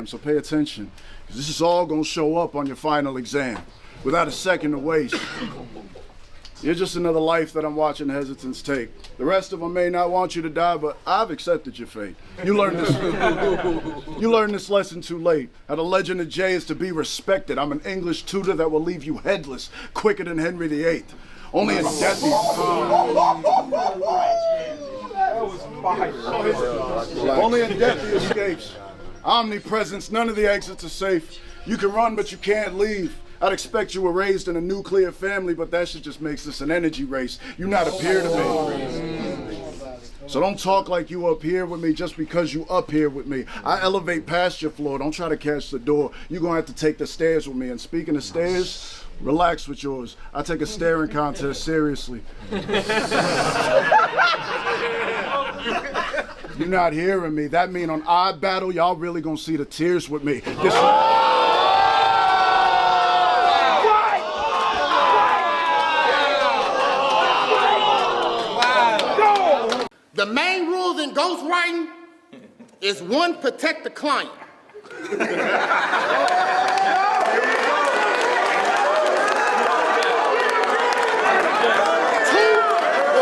So pay attention, because this is all going to show up on your final exam without a second to waste. You're just another life that I'm watching hesitants take. The rest of them may not want you to die, but I've accepted your fate. You learned this lesson too late. How the legend of Jay is to be respected. I'm an English tutor that will leave you headless quicker than Henry VIII. Only in death. Only in death he escapes. Omnipresence, none of the exits are safe. You can run, but you can't leave. I'd expect you were raised in a nuclear family, but that shit just makes this an energy race. You not appear to me. So don't talk like you up here with me just because you up here with me. I elevate past your floor. Don't try to catch the door. You're going to have to take the stairs with me. And speaking of stairs, relax with yours. I take a staring contest seriously. You're not hearing me. That mean on I Battle, y'all really gonna see the tears with me. The main rules in ghostwriting is 1, protect the client. 2,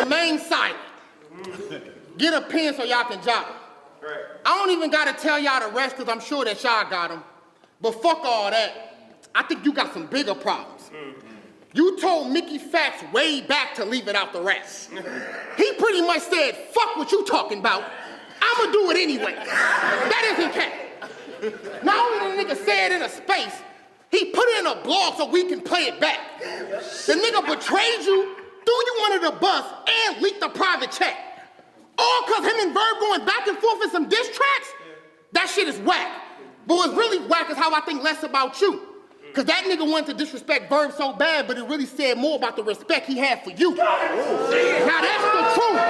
remain silent. Get a pen so y'all can jot them. I don't even gotta tell y'all the rest because I'm sure that y'all got them. But fuck all that. I think you got some bigger problems. You told Mickey facts way back to leave it out the rest. He pretty much said, fuck what you talking about. I'ma do it anyway. That isn't cat. Not only did the nigga say it in a space, he put it in a blog so we can play it back. The nigga betrayed you, threw you under the bus, and leaked the private chat. All cause him and Verb going back and forth in some diss tracks? That shit is whack. But what's really whack is how I think less about you. Cause that nigga wanted to disrespect Verb so bad, but it really said more about the respect he had for you. Now that's the truth.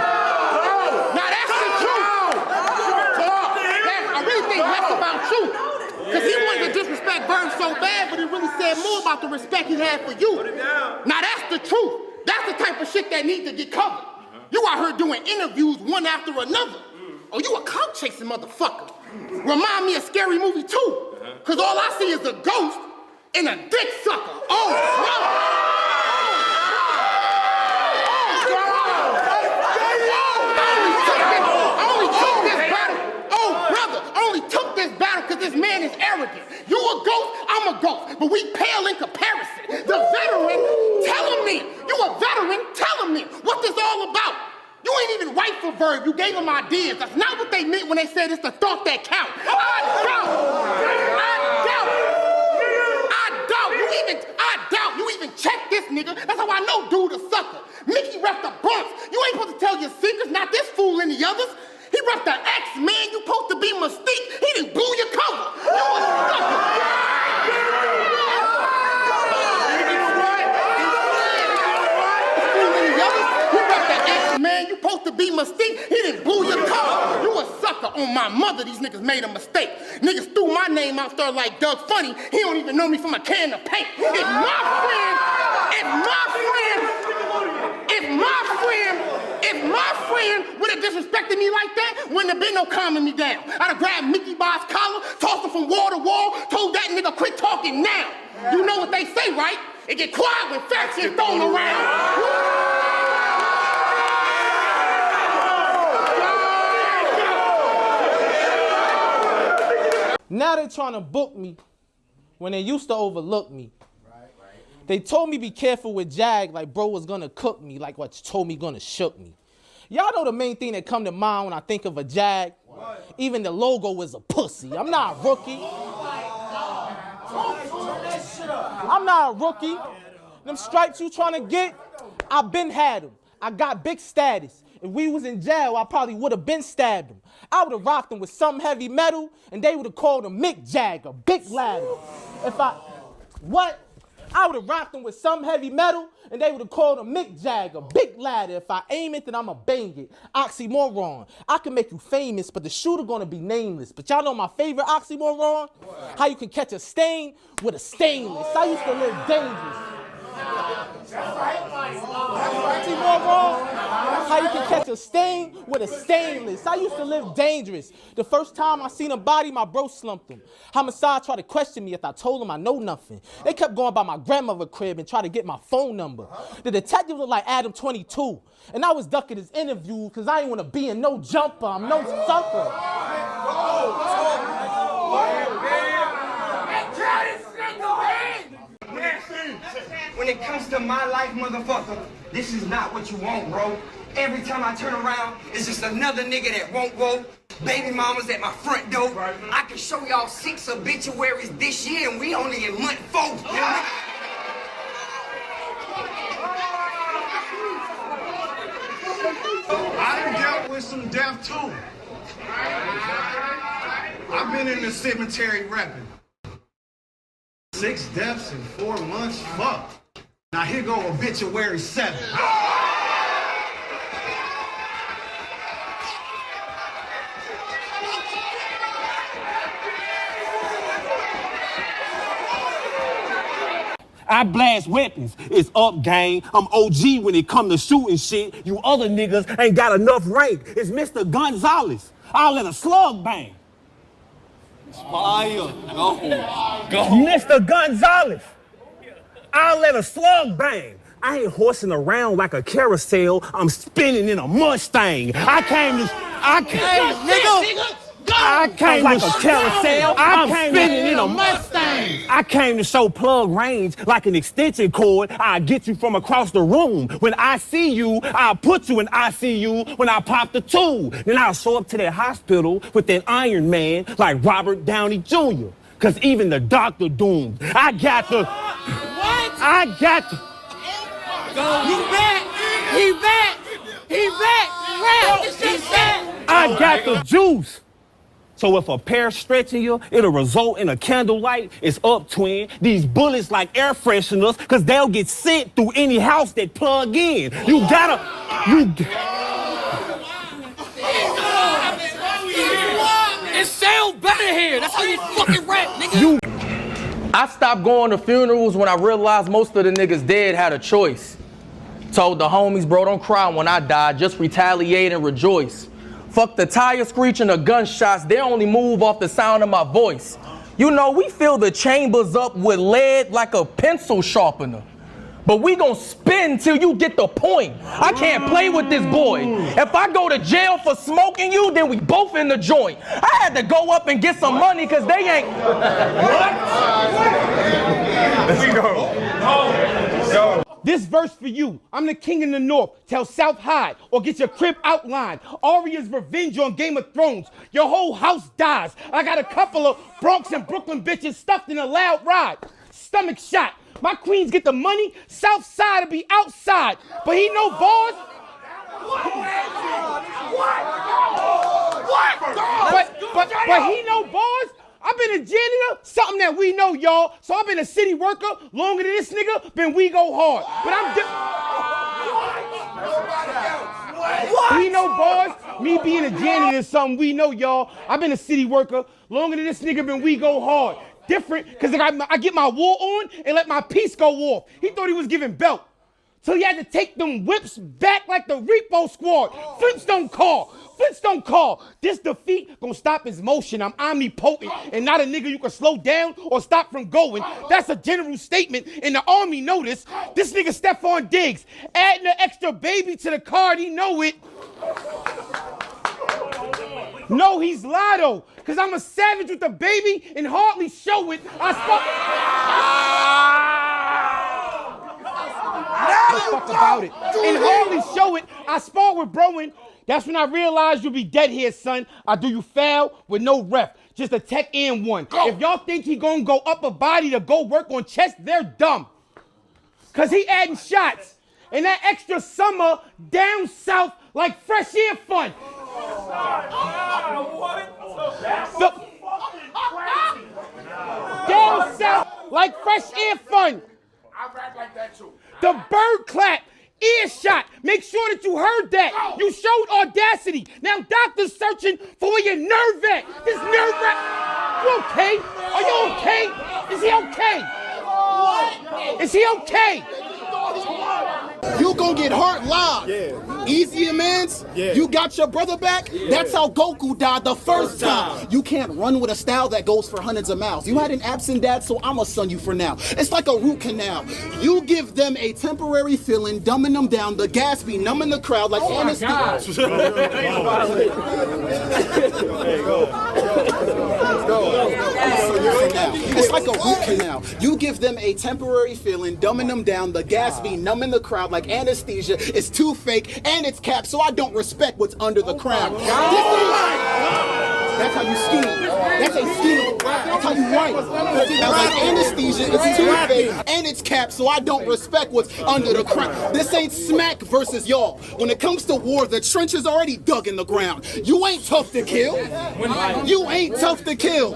Now that's the truth. I really think less about you. Cause he wanted to disrespect Verb so bad, but it really said more about the respect he had for you. Now that's the truth. That's the type of shit that needs to get covered. You out here doing interviews one after another. Oh, you a clout chasing motherfucker. Remind me of Scary Movie 2. Cause all I see is a ghost and a dick sucker. Oh, no. Because this man is arrogant. You a ghost, I'm a ghost, but we pale in comparison. The veteran, tell him then. You a veteran, tell him then. What this all about? You ain't even right for Verb. You gave him ideas. That's not what they meant when they said it's the thought that count. I doubt you even check this nigga. That's how I know dude a sucker. Mickey rep the Bronx. You ain't supposed to tell your secrets, not this fool and the others. He rep the X-Man. You supposed to be Mystique. He done blew your cover. You a sucker. He rep the X-Man. You supposed to be Mystique. He done blew your cover. You a sucker. On my mother, these niggas made a mistake. Niggas threw my name out there like Doug Funny. He don't even know me from a can of paint. If my friend would have disrespected me like that, wouldn't have been no calming me down. I'd have grabbed Mickey by his collar, tossed him from wall to wall, told that nigga quit talking now. You know what they say, right? It get quiet when facts get thrown around. Now they trying to book me when they used to overlook me. They told me be careful with Jag, like bro was gonna cook me, like what you told me gonna shook me. Y'all know the main thing that come to mind when I think of a Jag? What? Even the logo is a pussy. I'm not a rookie. I'm not a rookie. Them stripes you trying to get, I been had them. I got big status. If we was in jail, I probably would have been stabbed them. I would have rocked them with some heavy metal, and they would have called him Mick Jagger, big ladder. I would have rocked them with some heavy metal, and they would have called him Mick Jagger, big ladder. If I aim it, then I'ma bang it. Oxymoron. I can make you famous, but the shooter gonna be nameless. But y'all know my favorite oxymoron? What? How you can catch a stain with a stainless. I used to live dangerous. That's right. Oxymoron. How you can catch a stain with a stainless. I used to live dangerous. The first time I seen a body, my bro slumped him. Homicide tried to question me if I told him I know nothing. They kept going by my grandmother's crib and tried to get my phone number. The detective looked like Adam 22. And I was ducking his interview because I ain't want to be in no jumper. I'm no sucker. When it comes to my life, motherfucker, this is not what you want, bro. Every time I turn around, it's just another nigga that won't go. Baby mamas at my front door. I can show y'all 6 obituaries this year, and we only in month 4. I done dealt with some death too. I've been in the cemetery repping. 6 deaths in 4 months, fuck. Now here go obituary 7. I blast weapons. It's up, gang. I'm OG when it come to shooting shit. You other niggas ain't got enough rank. It's Mr. Gonzalez. I'll let a slug bang. Fire. Go. Mr. Gonzalez. I'll let a slug bang. I ain't horsing around like a carousel. I'm spinning in a Mustang. I came like a carousel. I'm spinning in a Mustang. I came to show plug range like an extension cord. I'll get you from across the room. When I see you, I'll put you in ICU when I pop the tube. Then I'll show up to that hospital with that Iron Man like Robert Downey Jr. Cause even the doctor doomed. I got the... What? I got the... He back! He back! He back! Rap! This shit back! I got the juice. So if a pair stretching you, it'll result in a candlelight. It's up, twin. These bullets like air fresheners, cause they'll get sent through any house that plug in. You gotta, It sound better here. That's how you fucking rap, nigga. I stopped going to funerals when I realized most of the niggas dead had a choice. Told the homies, bro, don't cry when I die, just retaliate and rejoice. Fuck the tire screech and the gunshots, they only move off the sound of my voice. You know, we fill the chambers up with lead like a pencil sharpener. But we gon' spin till you get the point. I can't play with this boy. If I go to jail for smoking you, then we both in the joint. I had to go up and get some money cause they ain't... Let's go. This verse for you. I'm the king in the north. Tell South hide or get your crib outlined. Arya's revenge on Game of Thrones. Your whole house dies. I got a couple of Bronx and Brooklyn bitches stuffed in a loud ride. Stomach shot. My queens get the money. South side to be outside. But he know bars. But he know bars. I've been a janitor, something that we know, y'all. So I've been a city worker longer than this nigga, been we go hard. But I'm we know bars, me being a janitor is something we know, y'all. I've been a city worker longer than this nigga, been we go hard. Different, because I get my war on and let my piece go off. He thought he was giving belt. So he had to take them whips back like the repo squad. Flips don't call. Flips don't call. This defeat gonna stop his motion. I'm omnipotent and not a nigga you can slow down or stop from going. That's a general statement in the army. Notice this nigga Stephon Diggs adding an extra baby to the card. He know it. No, he's Lotto. Cause I'm a savage with the baby and hardly show it. Fuck about it. And hardly show it. I spar with Broen. That's when I realized you'll be dead here, son. I do you foul with no ref. Just a tech and one. Go. If y'all think he gonna go upper body to go work on chest, they're dumb. Cause he adding shots. And that extra summer down south like fresh air fun. Down south like fresh air fun. I rap like that too. The bird clap, earshot. Make sure that you heard that. You showed audacity. Now doctors searching for where your nerve at. This nerve rap. You okay? Are you okay? Is he okay? Is he okay? You gon' get hurt live. Yeah. Easy amends. Yeah. You got your brother back. Yeah. That's how Goku died the first time. You can't run with a style that goes for hundreds of miles. You had an absent dad, so I'ma son you for now. It's like a root canal. You give them a temporary feeling, dumbing them down. The gas be numbing the crowd like anesthesia. It's like a root canal. You give them a temporary feeling, dumbing them down. The gas be numbing the crowd like anesthesia. It's too fake and it's capped, so I don't respect what's under the crown. That's how you scheme. That's a scheme. That's how you write. Like anesthesia, it's too fake and it's capped, so I don't respect what's under the crown. This ain't smack versus y'all. When it comes to war, the trench is already dug in the ground. You ain't tough to kill. You ain't tough to kill.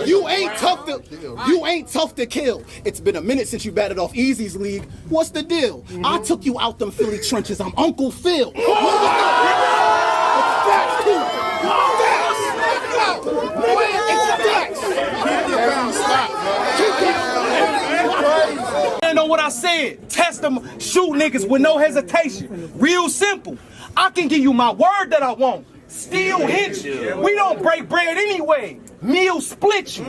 You ain't tough to kill. It's been a minute since you batted off Easy's league. What's the deal? I took you out them Philly trenches. I'm Uncle Phil. You know what I said? Test them, shoot niggas with no hesitation. Real simple. I can give you my word that I want. Still hit you. We don't break bread anyway. Meal split you.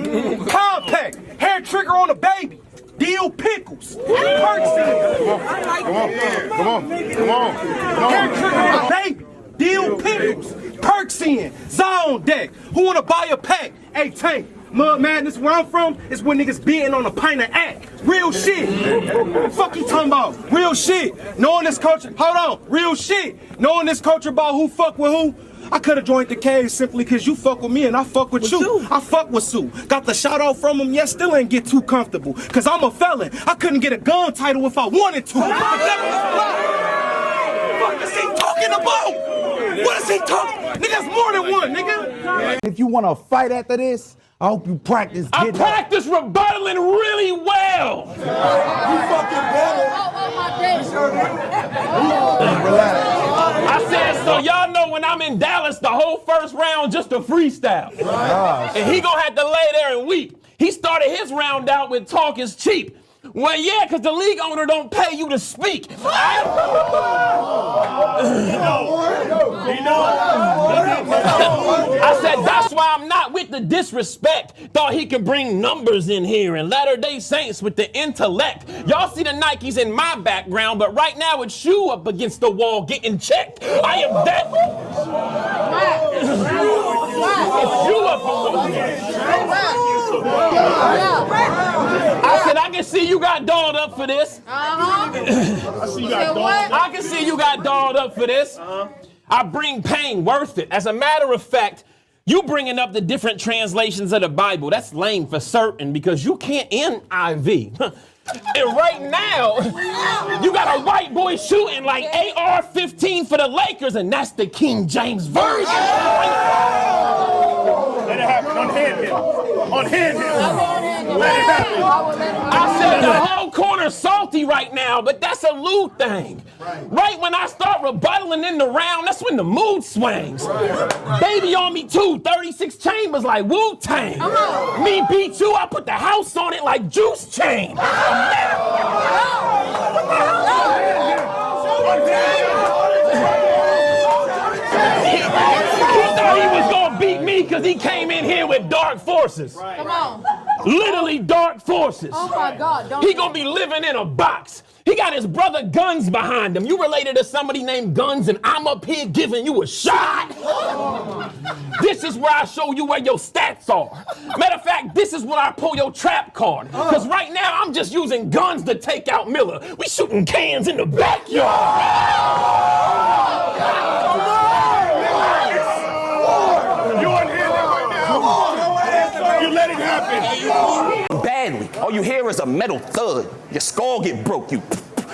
Compact. Hair trigger on a baby. Deal pickles. Perks in. Come on. Hair trigger on a baby. Deal pickles. Perks in. Zone deck. Who wanna buy a pack? Hey, Tank. Mud Madness, where I'm from, is when niggas beating on a pint of act. Real shit. Fuck you talking about? Real shit. Knowing this culture, hold on, real shit. Knowing this culture about who fuck with who, I could've joined the cave simply cause you fuck with me and I fuck with you. I fuck with Sue. Got the shout out from him, yet still ain't get too comfortable. Cause I'm a felon. I couldn't get a gun title if I wanted to. What is he talking about? What is he talking? Nigga, that's more than one, nigga. If you wanna fight after this, I hope you practice. I practice rebuttaling really well. You fucking better. Relax. I said, so y'all know when I'm in Dallas, the whole first round just a freestyle. And he gonna have to lay there and weep. He started his round out with talk is cheap. Well, yeah, because the league owner don't pay you to speak. I said, that's why I'm not with the disrespect. Thought he could bring numbers in here and Latter-day Saints with the intellect. Y'all see the Nikes in my background, but right now it's you up against the wall getting checked. I am that. It's you up I said, I can see you got dolled up for this. I can see you got dolled up for this. I bring pain, worth it. As a matter of fact, you bringing up the different translations of the Bible, that's lame for certain because you can't NIV. And right now, you got a white boy shooting like AR-15 for the Lakers, and that's the King James Version. Let it happen. Unhand him. Unhand him. Let it happen. I said the whole corner's salty right now, but that's a Lou thing. Right when I start rebuttaling in the round, that's when the mood swings. Baby on me too, 36 chambers like Wu-Tang. Me beat you, I put the house on it like Juice Chain. He thought he was gonna beat me because he came in here with dark forces. Come on. Literally dark forces. Oh my God. He gonna be living in a box. He got his brother Guns behind him. You related to somebody named Guns and I'm up here giving you a shot. This is where I show you where your stats are. Matter of fact, this is where I pull your trap card. Because right now I'm just using guns to take out Miller. We shooting cans in the backyard. You unhand him right now. You let it happen. Badly. All you hear is a metal thud. Your skull get broke. You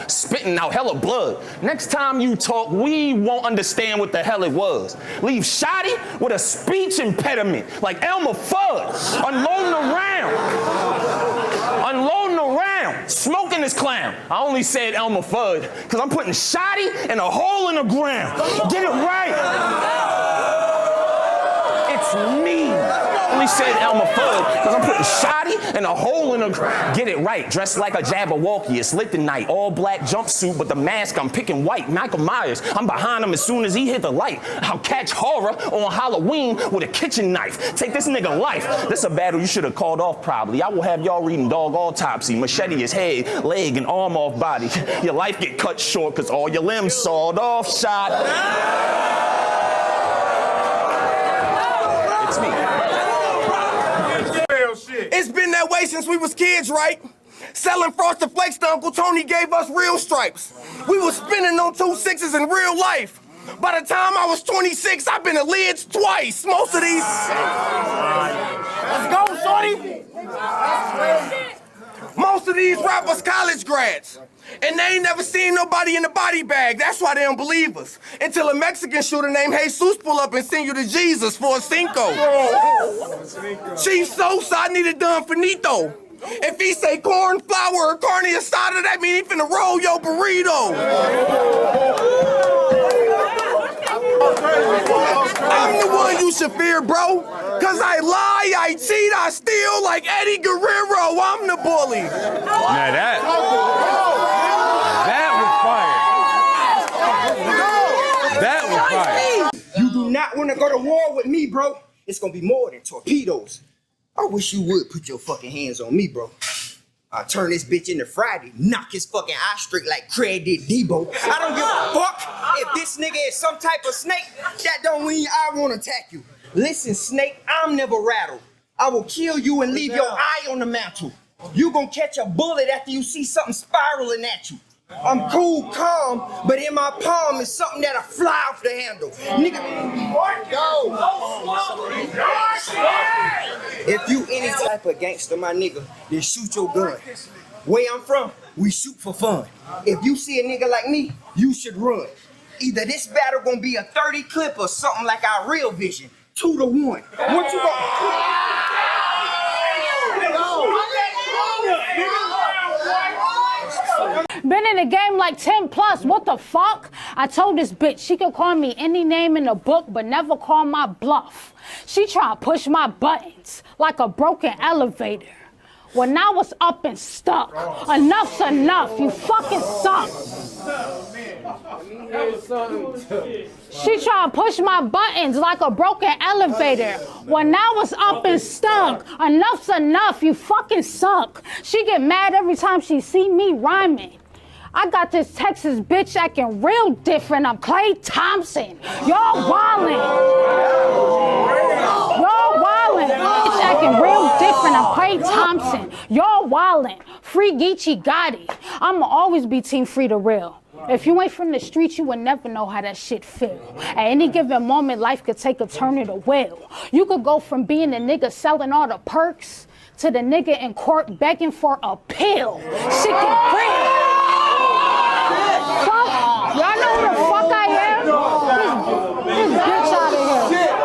spitting out hella blood. Next time you talk, we won't understand what the hell it was. Leave Shoddy with a speech impediment, like Elmer Fudd. Unloading the round. Unloading the round. Smoking this clown. I only said Elmer Fudd because I'm putting Shoddy in a hole in the ground. Get it right. It's me. only said Elmer Fudd because I'm putting Shotty in a hole in a... Get it right. Dressed like a Jabberwocky. It's lit tonight. All black jumpsuit, but the mask I'm picking white. Michael Myers. I'm behind him as soon as he hit the light. I'll catch horror on Halloween with a kitchen knife. Take this nigga life. This a battle you should have called off probably. I will have y'all reading dog autopsy. Machete his head, leg, and arm off body. Your life get cut short because all your limbs sawed off. Shot. It's me. It's been that way since we was kids, right? Selling Frosted Flakes to Uncle Tony gave us real stripes. We was spinning on 2 6s in real life. By the time I was 26, I've been to lids twice. Most of these... Let's go, shorty. Most of these rappers college grads. And they ain't never seen nobody in the body bag. That's why they don't believe us. Until a Mexican shooter named Jesus pull up and send you to Jesus for a Cinco. Chief Sosa, I need it done finito. If he say corn, flour, or carne asada, that mean he finna roll your burrito. I'm the one you should fear, bro. Cause I lie, I cheat, I steal like Eddie Guerrero. I'm the bully. Now that was fire. That was fire. You do not want to go to war with me, bro. It's gonna be more than torpedoes. I wish you would put your fucking hands on me, bro. I'll turn this bitch into Friday, knock his fucking eye straight like Craig did Debo. I don't give a fuck if this nigga is some type of snake. That don't mean I won't attack you. Listen, snake, I'm never rattled. I will kill you and leave your eye on the mantle. You gonna catch a bullet after you see something spiraling at you. I'm cool, calm, but in my palm is something that'll fly off the handle. Nigga, if you any type of gangster, my nigga, then shoot your gun. Where I'm from, we shoot for fun. If you see a nigga like me, you should run. Either this battle gonna be a 30 clip or something like our Real Vision, 2 to 1. What you gonna... Been in the game like 10 plus, what the fuck? I told this bitch she could call me any name in the book, but never call my bluff. She try to push my buttons like a broken elevator. When I was up and stuck, enough's enough, you fucking suck. She try to push my buttons like a broken elevator. When I was up and stuck, enough's enough, you fucking suck. She get mad every time she see me rhyming. I got this Texas bitch acting real different. I'm Clay Thompson. Y'all wildin'. Y'all wildin'. Bitch acting real different. I'm Clay Thompson. Y'all wildin'. Free Geechee Gotti. I'ma always be Team Free the Real. If you ain't from the streets, you would never know how that shit feel. At any given moment, life could take a turn of the wheel. You could go from being the nigga selling all the perks to the nigga in court begging for a pill. Shit get real. Fuck, y'all know who the fuck I am? This bitch out of here.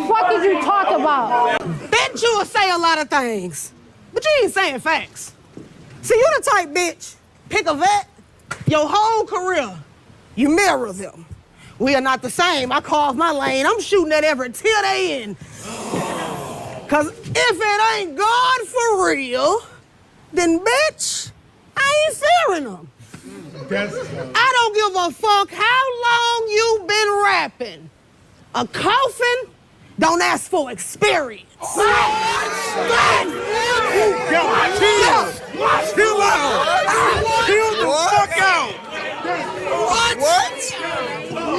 Fuck is you talking about? Bet you will say a lot of things, but you ain't saying facts. See, you the type bitch, pick a vet, your whole career, you mirror them. We are not the same. I carve my lane. I'm shooting at every till they end. Cause if it ain't God for real, then bitch, I ain't fearing them. I don't give a fuck how long you been rapping. A coffin don't ask for experience. Chill the fuck out.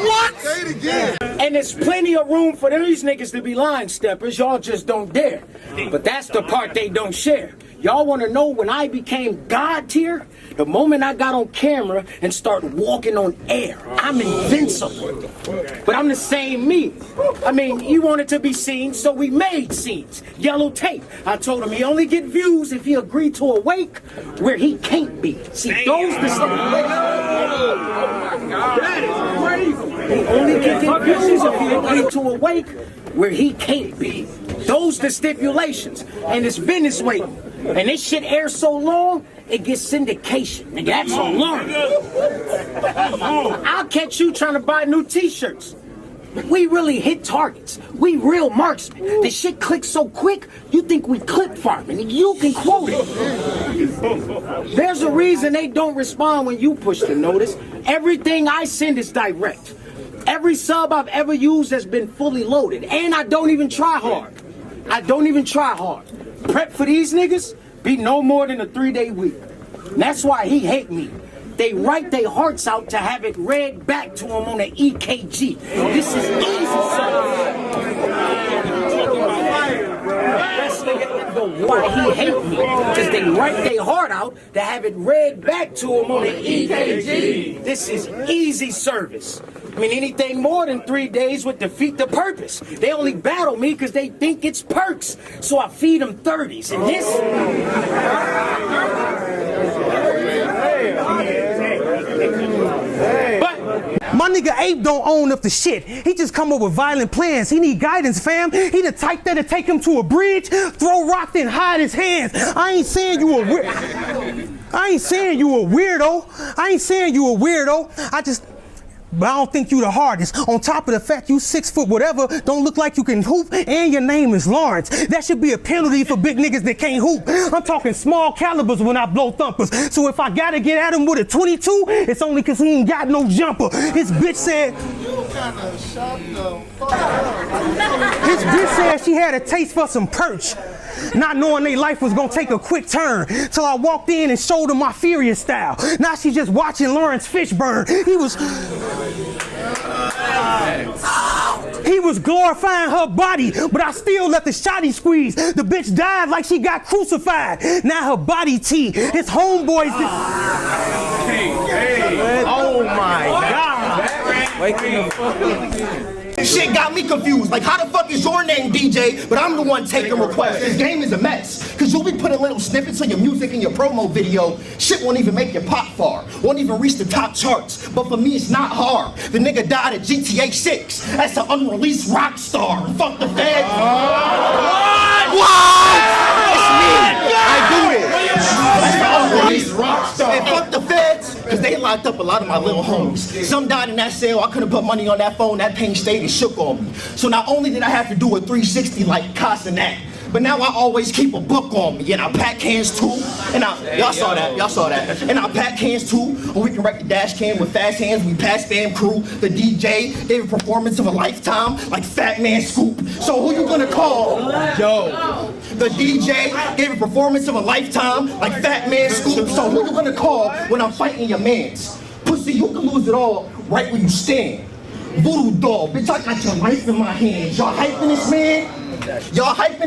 What? Say it again. And there's plenty of room for these niggas to be line steppers. Y'all just don't dare. But that's the part they don't share. Y'all want to know when I became God tier? The moment I got on camera and started walking on air. I'm invincible. But I'm the same me. I mean, he wanted to be seen, so we made scenes. Yellow tape. I told him he only get views if he agreed to a wake where he can't be. See, those the stipulations. That is crazy. He only get views if he agreed to a wake where he can't be. Those the stipulations. And it's been this way. And this shit airs so long, it gets syndication. Nigga, that's a learn. I'll catch you trying to buy new t-shirts. We really hit targets. We real marksmen. The shit clicks so quick, you think we clip farming. You can quote it. There's a reason they don't respond when you push the notice. Everything I send is direct. Every sub I've ever used has been fully loaded. And I don't even try hard. Prep for these niggas be no more than a 3-day week. And that's why he hate me. They write their hearts out to have it read back to them on an EKG. This is easy, sir. Why he hate me? Because they write their heart out to have it read back to them on an EKG. This is easy service. I mean, anything more than 3 days would defeat the purpose. They only battle me because they think it's perks. So I feed them 30s. And this... My nigga Ape don't own up the shit. He just come up with violent plans. He need guidance, fam. He the type that'll take him to a bridge, throw rock, then hide his hands. I ain't saying you a weirdo. But I don't think you the hardest. On top of the fact you 6 foot whatever, don't look like you can hoop, and your name is Lawrence. That should be a penalty for big niggas that can't hoop. I'm talking small calibers when I blow thumpers. So if I gotta get at him with a 22, it's only cause he ain't got no jumper. His bitch said she had a taste for some perch. Not knowing their life was gonna take a quick turn. Till I walked in and showed her my furious style. Now she just watching Lawrence fish burn. He was glorifying her body, but I still let the shotty squeeze. The bitch died like she got crucified. Now her body tea. His homeboys. Oh my God. Wake the fuck up. Shit got me confused. Like, how the fuck is your name DJ, but I'm the one taking requests? This game is a mess. Cause you'll be putting little snippets of your music in your promo video. Shit won't even make your pop far. Won't even reach the top charts. But for me, it's not hard. The nigga died at GTA 6. That's an unreleased rock star. Fuck the feds. What? It's me. I do this. That's the unreleased rock star. And fuck the feds, cause they locked up a lot of my little homies. Some died in that cell. I couldn't put money on that phone. That pain stayed and shook on me. So not only did I have to do a 360 like Casanet, but now I always keep a book on me, and I pack cans too. And y'all saw that. And I pack cans too, or we can wreck the dash cam with fast hands. We pass fam crew. The DJ gave a performance of a lifetime, like Fat Man Scoop. So who you gonna call? Yo. The DJ gave a performance of a lifetime, like Fat Man Scoop. So who you gonna call when I'm fighting your mans? Pussy, you can lose it all right where you stand. Voodoo doll, bitch, I got your life in my hands. Y'all hyping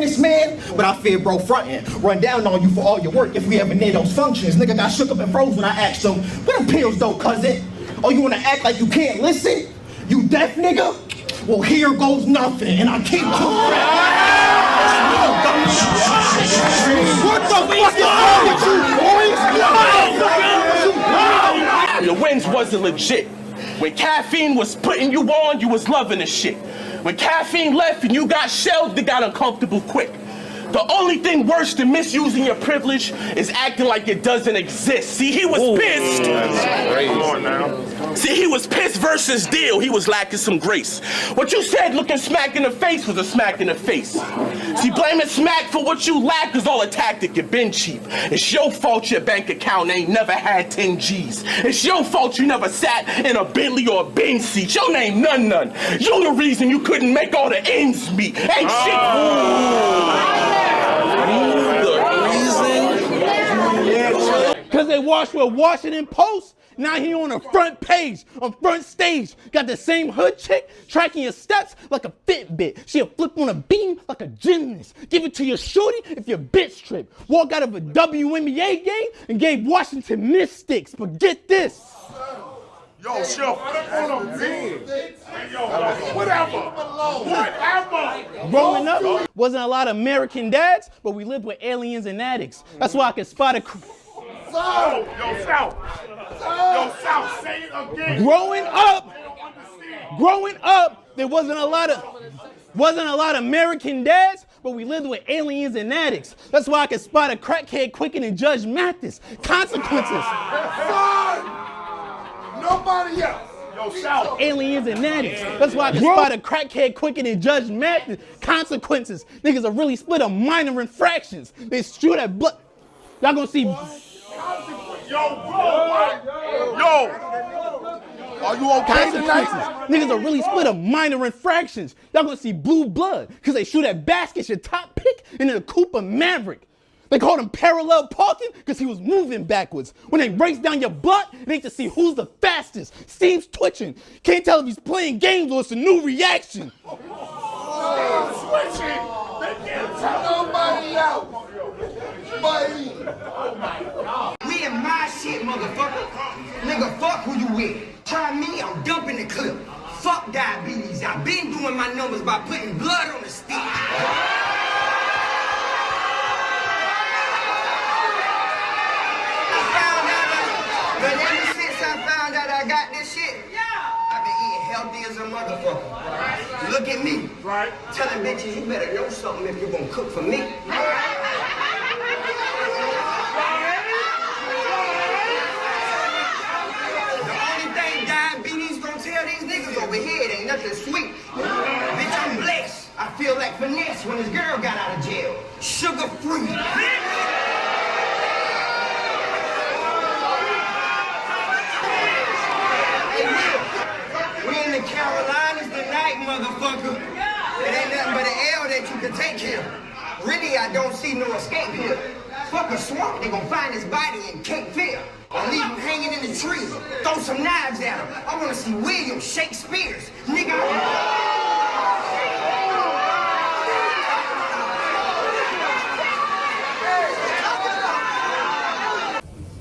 this man? But I fear bro frontin'. Run down on you for all your work if we ever need those functions. Nigga got shook up and froze when I asked him, where them pills though, cousin? Oh, you wanna act like you can't listen? You deaf nigga? Well, here goes nothing, and I keep talking. What the fuck is wrong with you, boys? The wins wasn't legit. When caffeine was putting you on, you was loving the shit. When caffeine left and you got shelved, it got uncomfortable quick. The only thing worse than misusing your privilege is acting like it doesn't exist. See, he was pissed. Come on now. See, he was pissed versus deal. He was lacking some grace. What you said looking smack in the face was a smack in the face. See, blaming smack for what you lack is all a tactic. You've been cheap. It's your fault your bank account ain't never had 10 G's. It's your fault you never sat in a Bentley or a Benz seat. Your name none. You the reason you couldn't make all the ends meet. Ain't shit. Cause they watched with Washington Post. Now he on the front page, on front stage. Got the same hood chick tracking your steps like a Fitbit. She'll flip on a beam like a gymnast. Give it to your shorty if your bitch trip. Walk out of a WNBA game and gave Washington Mystics. But get this. Yo, Chef, whatever. Growing up, wasn't a lot of American dads, but we lived with aliens and addicts. That's why I could spot a... Yo, South, say it again. Growing up, there wasn't a lot of American dads, but we lived with aliens and addicts. That's why I could spot a crackhead quicker than Judge Mathis. Consequences. Nobody else. Aliens and natties. That's why I can spot a crackhead quicker than Judge Mathis. Consequences. Niggas are really split on minor infractions. They shoot at blood. Y'all gonna see. Yo, are you okay tonight? Niggas are really split on minor infractions. Y'all gonna see blue blood because they shoot at baskets, your top pick, and then a Cooper Maverick. They called him parallel parking because he was moving backwards. When they race down your butt, they need to see who's the fastest. Steve's twitching. Can't tell if he's playing games or it's a new reaction. Switching. They can't tell nobody out. Buddy. We in my shit, motherfucker. Nigga, fuck who you with. Try me, I'm dumping the clip. Fuck diabetes. I've been doing my numbers by putting blood on the stick. But ever since I found out I got this shit, I've been eating healthy as a motherfucker. Look at me. Right. Telling bitches you better know something if you gonna cook for me. The only thing diabetes gonna tell these niggas over here, it ain't nothing sweet. Bitch, I'm blessed. I feel like finesse when this girl got out of jail. Sugar free. We in the Carolinas tonight, motherfucker. It ain't nothing but an L that you can take here. Really, I don't see no escape here. Fuck a swamp, they gon' find his body in Cape Fear. Or leave him hanging in the tree. Throw some knives at him. I wanna see William Shakespeare's. Nigga.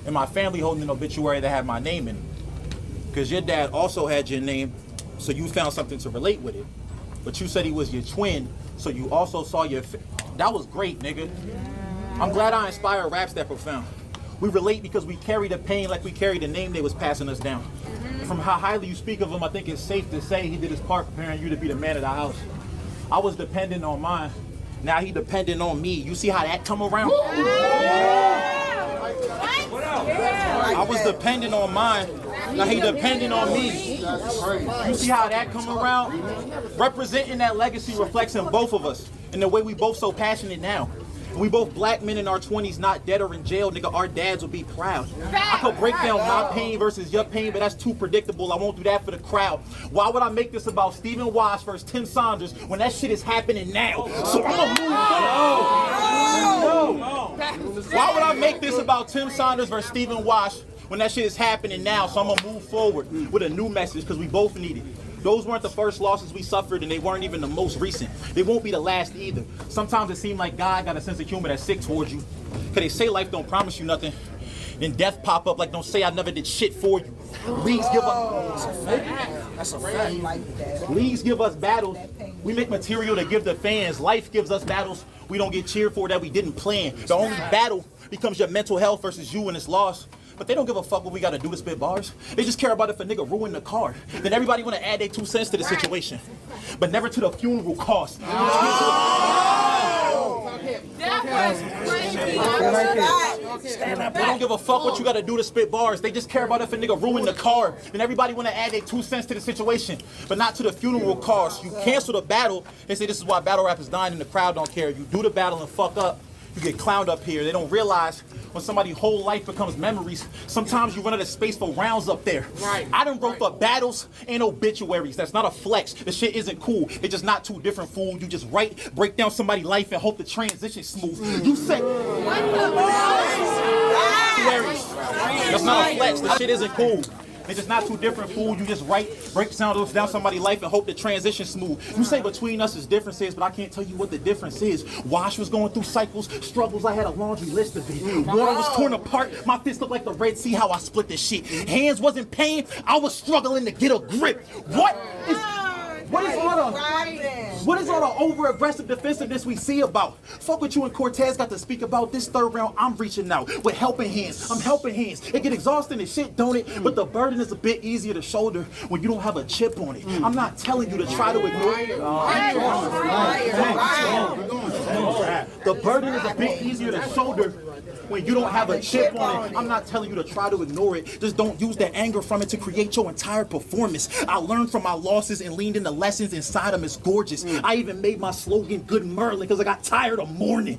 And my family holding an obituary that had my name in it. Because your dad also had your name, so you found something to relate with it. But you said he was your twin, so you also saw your... That was great, nigga. I'm glad I inspired raps that profound. We relate because we carry the pain like we carry the name they was passing us down. From how highly you speak of him, I think it's safe to say he did his part preparing you to be the man of the house. I was dependent on mine. Now he dependent on me. You see how that come around? I was dependent on mine. Now he depending on me. You see how that come around? Representing that legacy reflects in both of us. In the way we both so passionate now. We both black men in our 20s, not dead or in jail, nigga, our dads would be proud. I could break down my pain versus your pain, but that's too predictable. I won't do that for the crowd. Why would I make this about Stephen Wash versus Tim Saunders when that shit is happening now? So I'm gonna move forward. Why would I make this about Tim Saunders versus Stephen Wash when that shit is happening now? So I'm gonna move forward with a new message because we both need it. Those weren't the first losses we suffered, and they weren't even the most recent. They won't be the last either. Sometimes it seems like God got a sense of humor that's sick towards you. Cause they say life don't promise you nothing. Then death pop up like don't say I never did shit for you. Leagues give us... That's a fact. Leagues give us battles. We make material to give the fans. Life gives us battles we don't get cheered for that we didn't plan. The only battle becomes your mental health versus you and its loss. But they don't give a fuck what we gotta do to spit bars. They just care about if a nigga ruined the car. Then everybody wanna add their 2 cents to the situation. But never to the funeral cost. They don't give a fuck what you gotta do to spit bars. They just care about if a nigga ruined the car. Then everybody wanna add their 2 cents to the situation. But not to the funeral cost. You cancel the battle. They say this is why battle rap is dying and the crowd don't care. You do the battle and fuck up. You get clowned up here. They don't realize when somebody's whole life becomes memories, sometimes you run out of space for rounds up there. Right. I done wrote the battles and obituaries. That's not a flex. The shit isn't cool. It's just not too different, fool. You just write, break down somebody's life and hope the transition's smooth. You say... That's not a flex. The shit isn't cool. It's just not too different, fool. You just write, break down somebody's life and hope the transition's smooth. You say between us is differences, but I can't tell you what the difference is. Wash was going through cycles, struggles, I had a laundry list of it. Water was torn apart, my fist looked like the Red Sea, how I split this shit. Hands wasn't pain, I was struggling to get a grip. What is all the over-aggressive defensiveness we see about? Fuck what you and Cortez got to speak about this third round. I'm reaching out with helping hands. I'm helping hands. It get exhausting as shit, don't it? But the burden is a bit easier to shoulder when you don't have a chip on it. I'm not telling you to try to ignore it. The burden is a bit easier to shoulder when you don't have a chip on it. I'm not telling you to try to ignore it. Just don't use the anger from it to create your entire performance. I learned from my losses and leaned into lessons inside them. It's gorgeous. I even made my slogan Good Merlin because I got tired of mourning.